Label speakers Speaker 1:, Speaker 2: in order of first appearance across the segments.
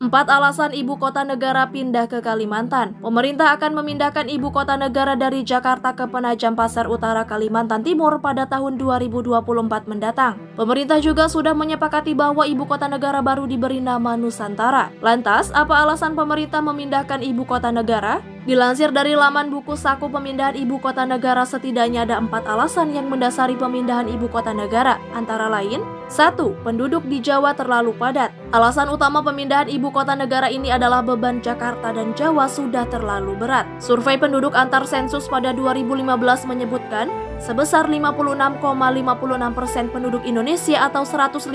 Speaker 1: 4 alasan ibu kota negara pindah ke Kalimantan. Pemerintah akan memindahkan ibu kota negara dari Jakarta ke Penajam Pasar Utara, Kalimantan Timur pada tahun 2024 mendatang. Pemerintah juga sudah menyepakati bahwa ibu kota negara baru diberi nama Nusantara. Lantas, apa alasan pemerintah memindahkan ibu kota negara? Dilansir dari laman buku saku pemindahan ibu kota negara, setidaknya ada 4 alasan yang mendasari pemindahan ibu kota negara. Antara lain, 1. Penduduk di Jawa terlalu padat. Alasan utama pemindahan ibu kota negara ini adalah beban Jakarta dan Jawa sudah terlalu berat. Survei penduduk antar sensus pada 2015 menyebutkan sebesar 56,56% penduduk Indonesia atau 150,18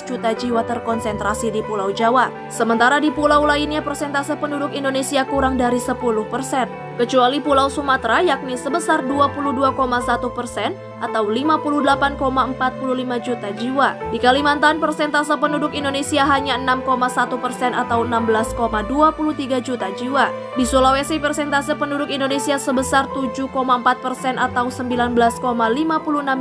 Speaker 1: juta jiwa terkonsentrasi di Pulau Jawa. Sementara di pulau lainnya persentase penduduk Indonesia kurang dari 10%. Kecuali Pulau Sumatera yakni sebesar 22,1% atau 58,45 juta jiwa. Di Kalimantan persentase penduduk Indonesia hanya 6,1% atau 16,23 juta jiwa. Di Sulawesi persentase penduduk Indonesia sebesar 7,4% atau 19,56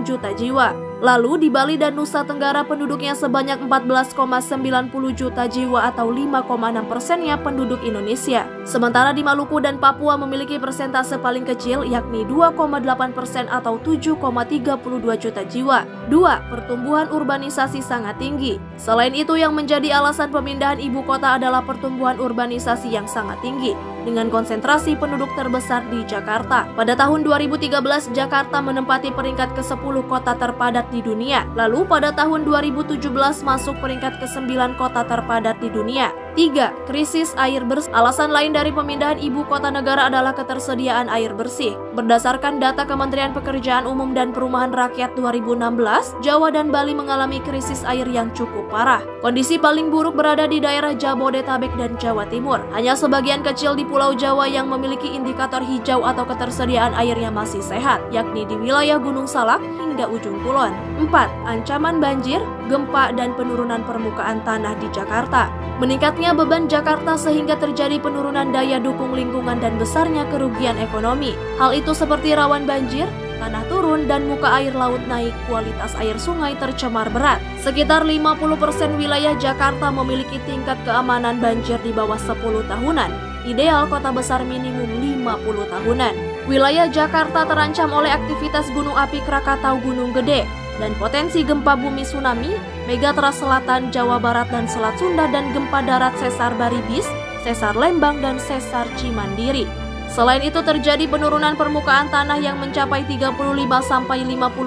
Speaker 1: juta jiwa. Lalu di Bali dan Nusa Tenggara penduduknya sebanyak 14,90 juta jiwa atau 5,6%-nya penduduk Indonesia. Sementara di Maluku dan Papua memiliki persentase paling kecil yakni 2,8% atau 7,32 juta jiwa. 2. Pertumbuhan urbanisasi sangat tinggi. Selain itu yang menjadi alasan pemindahan ibu kota adalah pertumbuhan urbanisasi yang sangat tinggi dengan konsentrasi penduduk terbesar di Jakarta. Pada tahun 2013 Jakarta menempati peringkat ke-10 kota terpadat di dunia. Lalu pada tahun 2017 masuk peringkat ke-9 kota terpadat di dunia. 3. Krisis air bersih. Alasan lain dari pemindahan ibu kota negara adalah ketersediaan air bersih. Berdasarkan data Kementerian Pekerjaan Umum dan Perumahan Rakyat 2016, Jawa dan Bali mengalami krisis air yang cukup parah. Kondisi paling buruk berada di daerah Jabodetabek dan Jawa Timur. Hanya sebagian kecil di Pulau Jawa yang memiliki indikator hijau atau ketersediaan air yang masih sehat, yakni di wilayah Gunung Salak hingga Ujung Kulon. 4. Ancaman banjir, gempa, dan penurunan permukaan tanah di Jakarta. Meningkatnya beban Jakarta sehingga terjadi penurunan daya dukung lingkungan dan besarnya kerugian ekonomi. Hal itu seperti rawan banjir, tanah turun, dan muka air laut naik, kualitas air sungai tercemar berat. Sekitar 50% wilayah Jakarta memiliki tingkat keamanan banjir di bawah 10 tahunan. Ideal kota besar minimum 50 tahunan. Wilayah Jakarta terancam oleh aktivitas gunung api Krakatau Gunung Gede dan potensi gempa bumi tsunami, Megatrust Selatan, Jawa Barat dan Selat Sunda, dan gempa darat Sesar Baribis, Sesar Lembang, dan Sesar Cimandiri. Selain itu terjadi penurunan permukaan tanah yang mencapai 35-50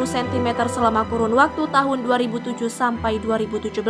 Speaker 1: cm selama kurun waktu tahun 2007 sampai 2017.